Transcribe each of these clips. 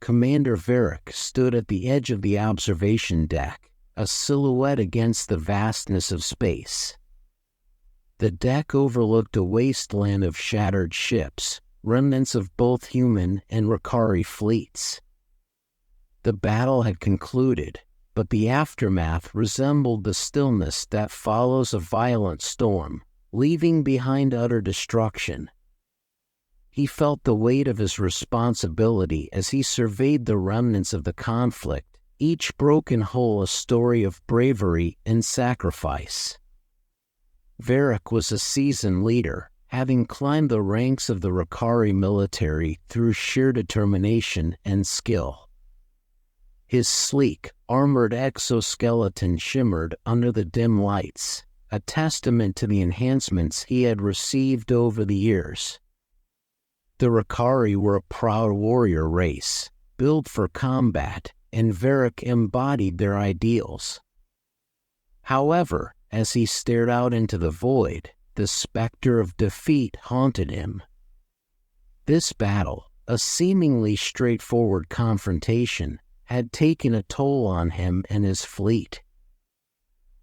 Commander Varric stood at the edge of the observation deck, a silhouette against the vastness of space. The deck overlooked a wasteland of shattered ships, remnants of both human and Rakari fleets. The battle had concluded, but the aftermath resembled the stillness that follows a violent storm, leaving behind utter destruction. He felt the weight of his responsibility as he surveyed the remnants of the conflict, each broken hull a story of bravery and sacrifice. Varric was a seasoned leader, having climbed the ranks of the Rakari military through sheer determination and skill. His sleek, armored exoskeleton shimmered under the dim lights, a testament to the enhancements he had received over the years. The Rakari were a proud warrior race, built for combat, and Varric embodied their ideals. However, as he stared out into the void, the specter of defeat haunted him. This battle, a seemingly straightforward confrontation, had taken a toll on him and his fleet.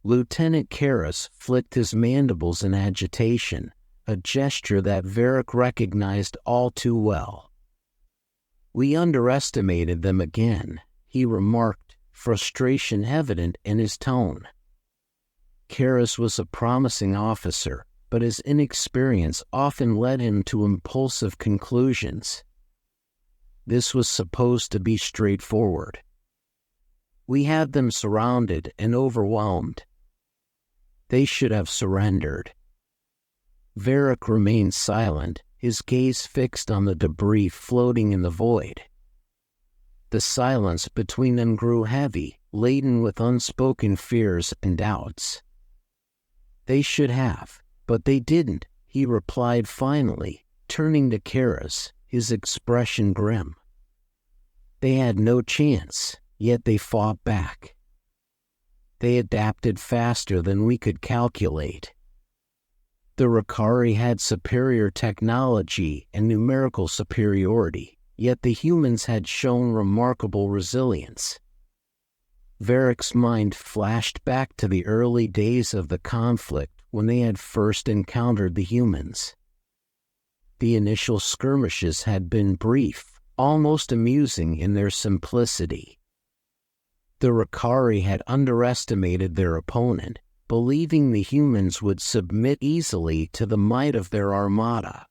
Lieutenant Karras flicked his mandibles in agitation, a gesture that Varric recognized all too well. "We underestimated them again," he remarked, frustration evident in his tone. Karras was a promising officer, but his inexperience often led him to impulsive conclusions. This was supposed to be straightforward. "We had them surrounded and overwhelmed. They should have surrendered." Varric remained silent, his gaze fixed on the debris floating in the void. The silence between them grew heavy, laden with unspoken fears and doubts. "They should have, but they didn't," he replied finally, turning to Karras, his expression grim. "They had no chance, yet they fought back. They adapted faster than we could calculate. The Rakari had superior technology and numerical superiority, yet the humans had shown remarkable resilience." Varric's mind flashed back to the early days of the conflict when they had first encountered the humans. The initial skirmishes had been brief, almost amusing in their simplicity. The Rakari had underestimated their opponent, believing the humans would submit easily to the might of their armada.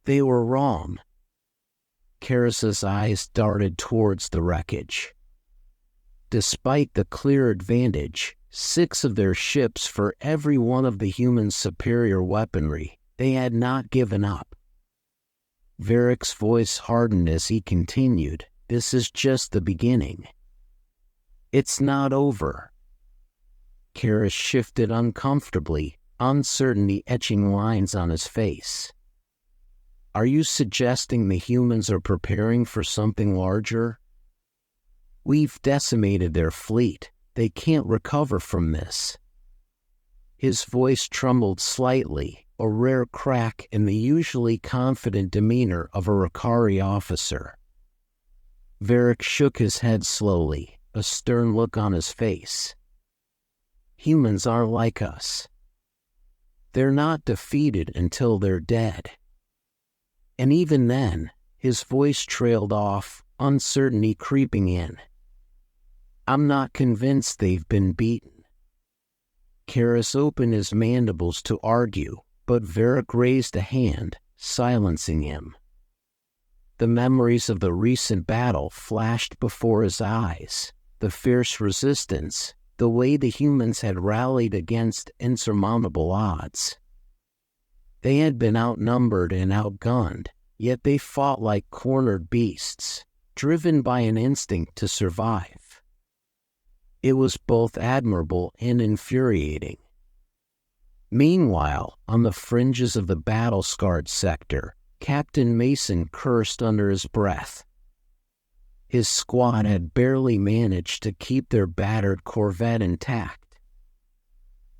They were wrong. Karras's eyes darted towards the wreckage. Despite the clear advantage, 6 of their ships for every one of the humans' superior weaponry, they had not given up. Varric's voice hardened as he continued, "This is just the beginning. It's not over." Karras shifted uncomfortably, uncertainty etching lines on his face. "Are you suggesting the humans are preparing for something larger? We've decimated their fleet. They can't recover from this." His voice trembled slightly, a rare crack in the usually confident demeanor of a Rakari officer. Varric shook his head slowly, a stern look on his face. "Humans are like us. They're not defeated until they're dead." And even then, his voice trailed off, uncertainty creeping in. "I'm not convinced they've been beaten." Karras opened his mandibles to argue, but Varric raised a hand, silencing him. The memories of the recent battle flashed before his eyes, the fierce resistance, the way the humans had rallied against insurmountable odds. They had been outnumbered and outgunned, yet they fought like cornered beasts, driven by an instinct to survive. It was both admirable and infuriating. Meanwhile, on the fringes of the battle-scarred sector, Captain Mason cursed under his breath. His squad had barely managed to keep their battered corvette intact.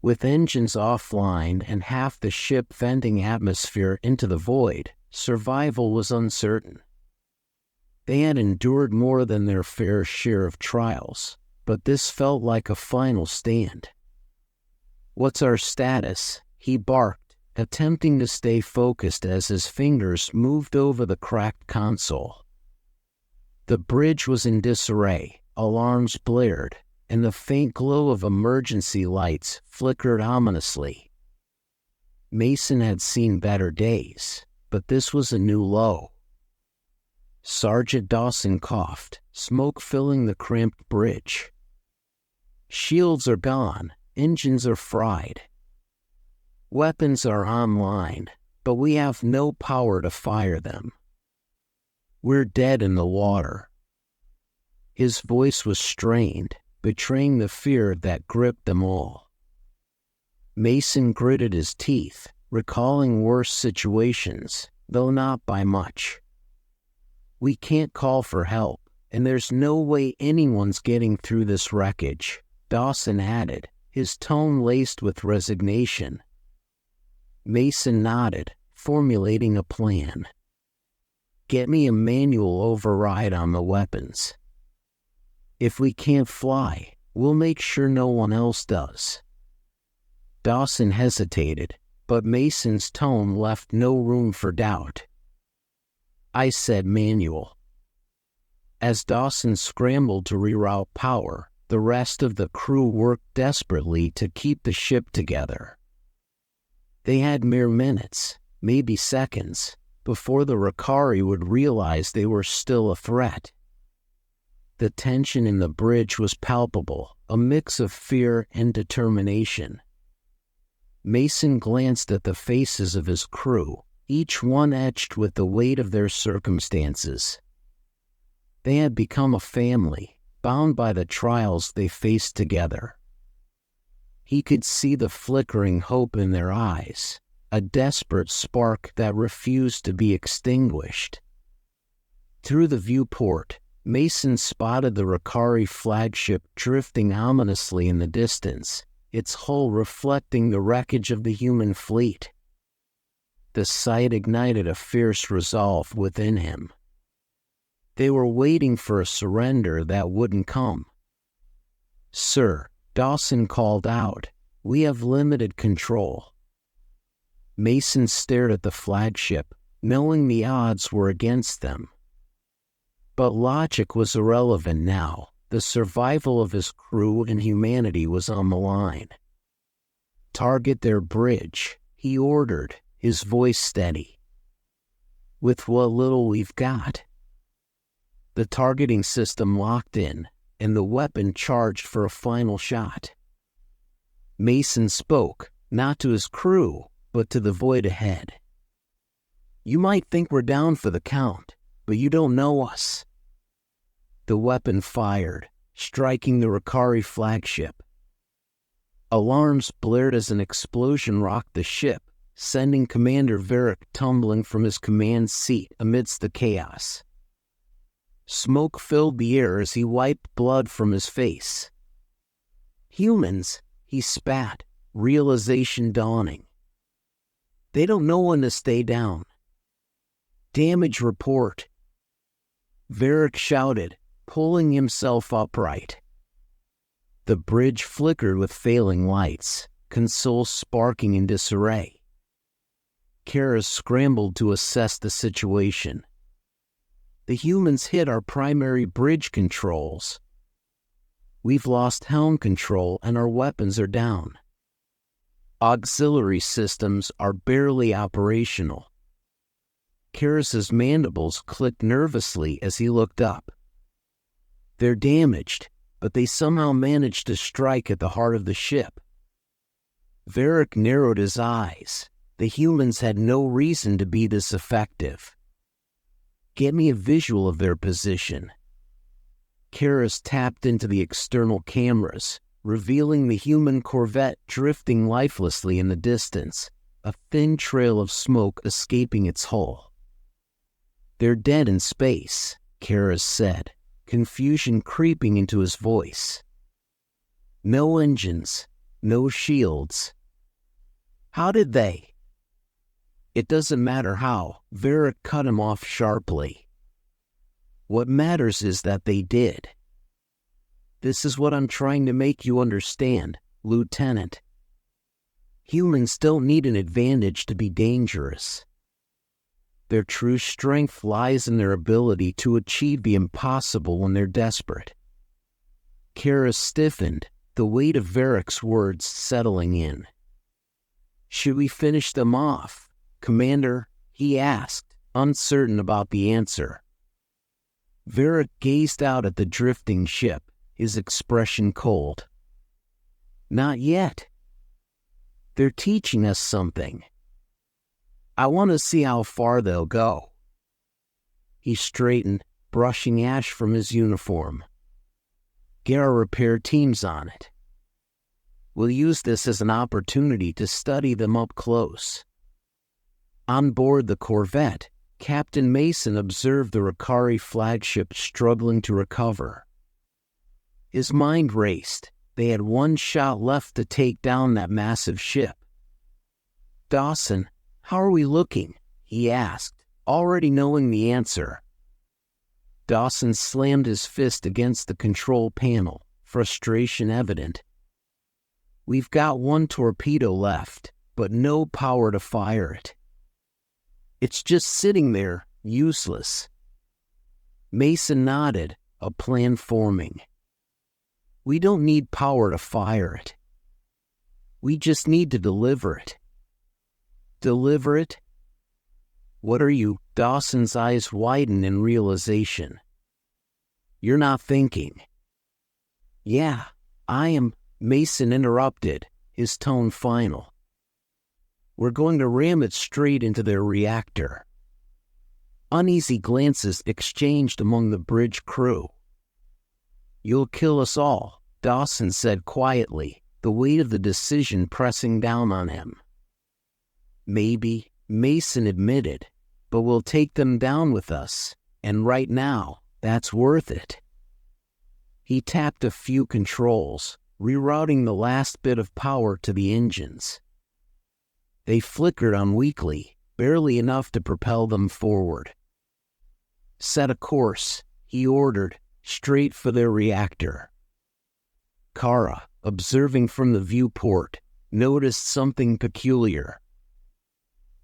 With engines offline and half the ship venting atmosphere into the void, survival was uncertain. They had endured more than their fair share of trials, but this felt like a final stand. "What's our status?" he barked, attempting to stay focused as his fingers moved over the cracked console. The bridge was in disarray, alarms blared, and the faint glow of emergency lights flickered ominously. Mason had seen better days, but this was a new low. Sergeant Dawson coughed, smoke filling the cramped bridge. "Shields are gone, engines are fried. Weapons are online, but we have no power to fire them. We're dead in the water." His voice was strained, betraying the fear that gripped them all. Mason gritted his teeth, recalling worse situations, though not by much. "We can't call for help, and there's no way anyone's getting through this wreckage," Dawson added, his tone laced with resignation. Mason nodded, formulating a plan. "Get me a manual override on the weapons. If we can't fly, we'll make sure no one else does." Dawson hesitated, but Mason's tone left no room for doubt. "I said manual." As Dawson scrambled to reroute power, the rest of the crew worked desperately to keep the ship together. They had mere minutes, maybe seconds, before the Ricari would realize they were still a threat. The tension in the bridge was palpable, a mix of fear and determination. Mason glanced at the faces of his crew, each one etched with the weight of their circumstances. They had become a family, bound by the trials they faced together. He could see the flickering hope in their eyes, a desperate spark that refused to be extinguished. Through the viewport, Mason spotted the Ricari flagship drifting ominously in the distance, its hull reflecting the wreckage of the human fleet. The sight ignited a fierce resolve within him. They were waiting for a surrender that wouldn't come. "Sir," Dawson called out, "we have limited control." Mason stared at the flagship, knowing the odds were against them. But logic was irrelevant now. The survival of his crew and humanity was on the line. "Target their bridge," he ordered, his voice steady. "With what little we've got." The targeting system locked in, and the weapon charged for a final shot. Mason spoke, not to his crew, but to the void ahead. "You might think we're down for the count, but you don't know us." The weapon fired, striking the Ricari flagship. Alarms blared as an explosion rocked the ship, sending Commander Varric tumbling from his command seat amidst the chaos. Smoke filled the air as he wiped blood from his face. "Humans," he spat, realization dawning. "They don't know when to stay down." "Damage report," Varric shouted, pulling himself upright. The bridge flickered with failing lights, console sparking in disarray. Kara scrambled to assess the situation. "The humans hit our primary bridge controls. We've lost helm control and our weapons are down. Auxiliary systems are barely operational." Karas's mandibles clicked nervously as he looked up. "They're damaged, but they somehow managed to strike at the heart of the ship." Varric narrowed his eyes. The humans had no reason to be this effective. "Get me a visual of their position." Karas tapped into the external cameras, revealing the human corvette drifting lifelessly in the distance, a thin trail of smoke escaping its hull. "They're dead in space," Karas said, confusion creeping into his voice. "No engines, no shields." "How did they?" "It doesn't matter how," Varric cut him off sharply. What matters is that they did. This is what I'm trying to make you understand, Lieutenant. Humans don't need an advantage to be dangerous. Their true strength lies in their ability to achieve the impossible when they're desperate. Kara stiffened, the weight of Varric's words settling in. Should we finish them off, Commander? He asked, uncertain about the answer. Varric gazed out at the drifting ship, his expression cold. Not yet. They're teaching us something. I want to see how far they'll go. He straightened, brushing ash from his uniform. Get our repair teams on it. We'll use this as an opportunity to study them up close. On board the corvette, Captain Mason observed the Ricari flagship struggling to recover. His mind raced. They had one shot left to take down that massive ship. Dawson, how are we looking? He asked, already knowing the answer. Dawson slammed his fist against the control panel, frustration evident. We've got one torpedo left, but no power to fire it. It's just sitting there, useless. Mason nodded, a plan forming. We don't need power to fire it. We just need to deliver it. Deliver it? What are you? Dawson's eyes widened in realization. You're not thinking. Yeah, I am, Mason interrupted, his tone final. We're going to ram it straight into their reactor. Uneasy glances exchanged among the bridge crew. You'll kill us all, Dawson said quietly, the weight of the decision pressing down on him. Maybe, Mason admitted, but we'll take them down with us, and right now, that's worth it. He tapped a few controls, rerouting the last bit of power to the engines. They flickered unweakly, barely enough to propel them forward. Set a course, he ordered, straight for their reactor. Kara, observing from the viewport, noticed something peculiar.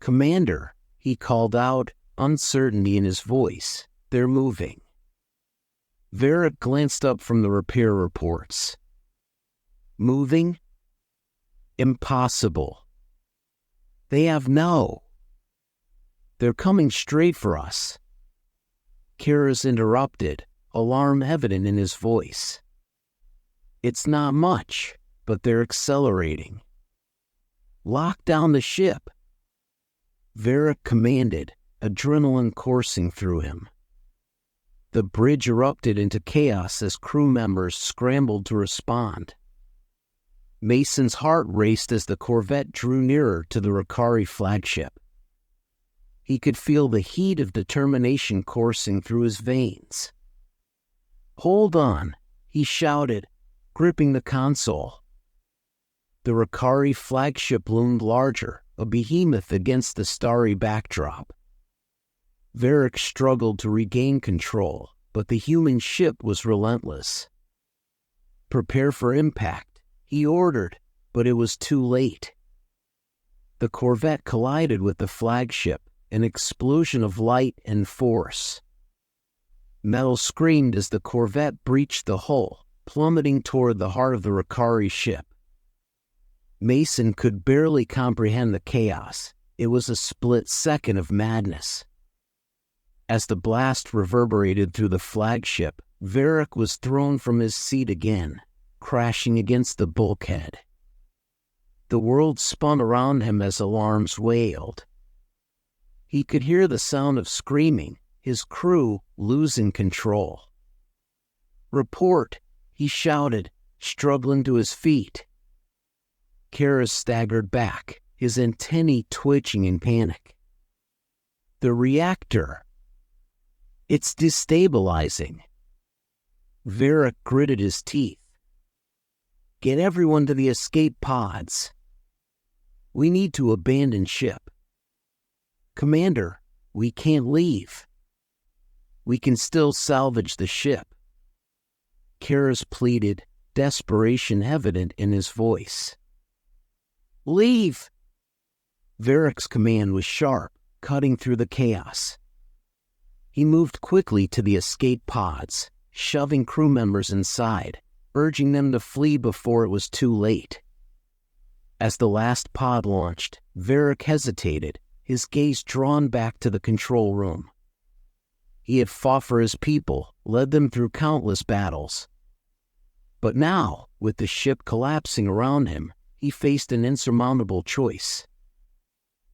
Commander, he called out, uncertainty in his voice, they're moving. Varric glanced up from the repair reports. Moving? Impossible. They have no. They're coming straight for us. Kara's interrupted, alarm evident in his voice. It's not much, but they're accelerating. Lock down the ship. Varric commanded, adrenaline coursing through him. The bridge erupted into chaos as crew members scrambled to respond. Mason's heart raced as the corvette drew nearer to the Ricari flagship. He could feel the heat of determination coursing through his veins. Hold on, he shouted, gripping the console. The Ricari flagship loomed larger, a behemoth against the starry backdrop. Varric struggled to regain control, but the human ship was relentless. Prepare for impact, he ordered, but it was too late. The corvette collided with the flagship, an explosion of light and force. Metal screamed as the corvette breached the hull, plummeting toward the heart of the Ricari ship. Mason could barely comprehend the chaos. It was a split second of madness. As the blast reverberated through the flagship, Varric was thrown from his seat again, crashing against the bulkhead. The world spun around him as alarms wailed. He could hear the sound of screaming, his crew losing control. Report, he shouted, struggling to his feet. Kara staggered back, his antennae twitching in panic. The reactor. It's destabilizing. Varric gritted his teeth. Get everyone to the escape pods. We need to abandon ship. Commander, we can't leave. We can still salvage the ship." Karas pleaded, desperation evident in his voice. "Leave!" Varric's command was sharp, cutting through the chaos. He moved quickly to the escape pods, shoving crew members inside, urging them to flee before it was too late. As the last pod launched, Varric hesitated, his gaze drawn back to the control room. He had fought for his people, led them through countless battles. But now, with the ship collapsing around him, he faced an insurmountable choice.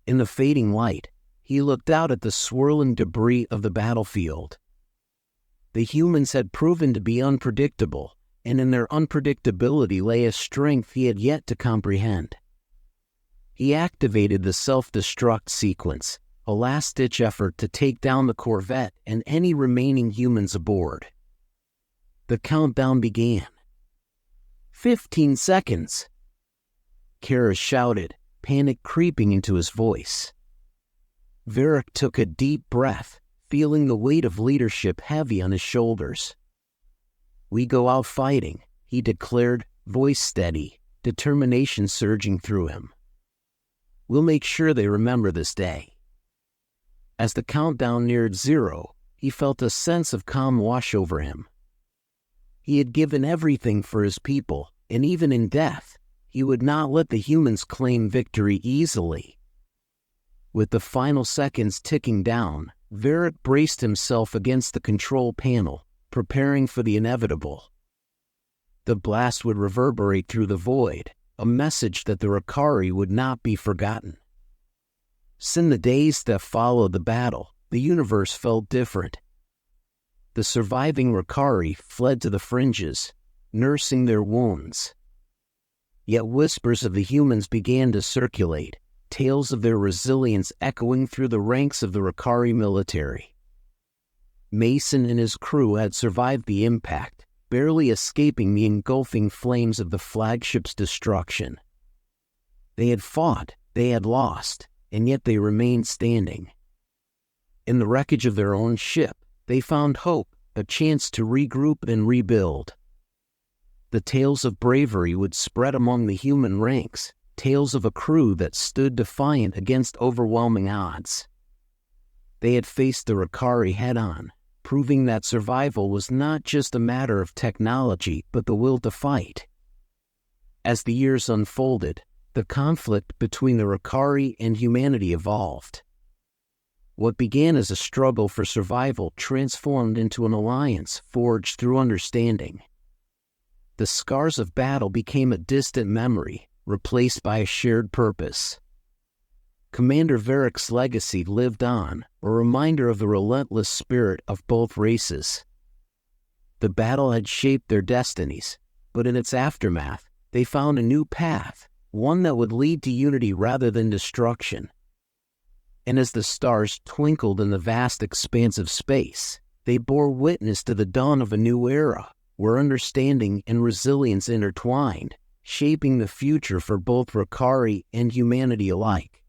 In the fading light, he looked out at the swirling debris of the battlefield. The humans had proven to be unpredictable, and in their unpredictability lay a strength he had yet to comprehend. He activated the self-destruct sequence, a last-ditch effort to take down the corvette and any remaining humans aboard. The countdown began. 15 seconds! Karas shouted, panic creeping into his voice. Varric took a deep breath, feeling the weight of leadership heavy on his shoulders. "We go out fighting," he declared, voice steady, determination surging through him. "We'll make sure they remember this day." As the countdown neared 0, he felt a sense of calm wash over him. He had given everything for his people, and even in death, he would not let the humans claim victory easily. With the final seconds ticking down, Varric braced himself against the control panel, preparing for the inevitable. The blast would reverberate through the void, a message that the Ricari would not be forgotten. In the days that followed the battle, the universe felt different. The surviving Ricari fled to the fringes, nursing their wounds. Yet whispers of the humans began to circulate, tales of their resilience echoing through the ranks of the Ricari military. Mason and his crew had survived the impact, barely escaping the engulfing flames of the flagship's destruction. They had fought, they had lost, and yet they remained standing. In the wreckage of their own ship, they found hope, a chance to regroup and rebuild. The tales of bravery would spread among the human ranks, tales of a crew that stood defiant against overwhelming odds. They had faced the Ricari head-on, proving that survival was not just a matter of technology but the will to fight. As the years unfolded, the conflict between the Ricari and humanity evolved. What began as a struggle for survival transformed into an alliance forged through understanding. The scars of battle became a distant memory, replaced by a shared purpose. Commander Varric's legacy lived on, a reminder of the relentless spirit of both races. The battle had shaped their destinies, but in its aftermath, they found a new path, one that would lead to unity rather than destruction. And as the stars twinkled in the vast expanse of space, they bore witness to the dawn of a new era, where understanding and resilience intertwined, shaping the future for both Ricari and humanity alike.